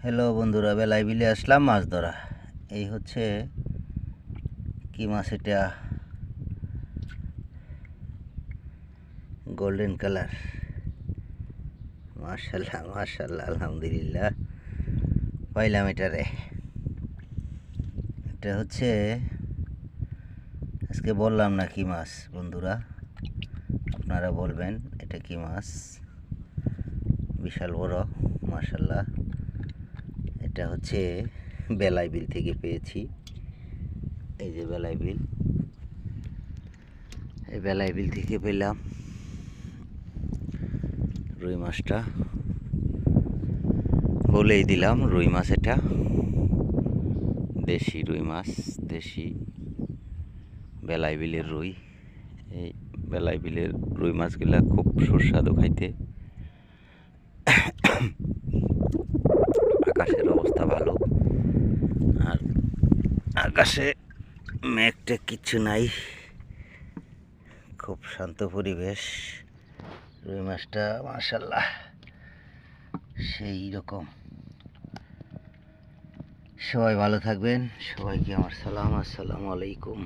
Hello বন্ধুরা, বেলায় বিলে আসলাম মাছ ধরা। এই হচ্ছে কি মাছ এটা, গোল্ডেন কালার। মাশাল্লাহ মাশাল্লাহ, আলহামদুলিল্লাহ পাইলাম এটারে। এটা হচ্ছে, আজকে বললাম না কি মাছ বন্ধুরা, আপনারা বলবেন এটা কি মাছ। বিশাল বড় মাশাল্লাহ। এটা হচ্ছে বেলাই বিল থেকে পেয়েছি। এই যে বেলাই বিল, এই বেলাই বিল থেকে পেলাম রুই মাছটা। বলেই দিলাম রুই মাছ, এটা দেশি রুই মাছ, দেশি বেলাই বিলের রুই। এই বেলাই বিলের রুই মাছগুলা খুব সুস্বাদু খাইতে। আকাশের অবস্থা ভালো, আর আকাশে মেঘ টেঘ কিচ্ছু নাই, খুব শান্ত পরিবেশ। রুই মাছটা মাশাল্লাহ সেই রকম। সবাই ভালো থাকবেন, সবাইকে আমার সালাম, আসসালামু আলাইকুম।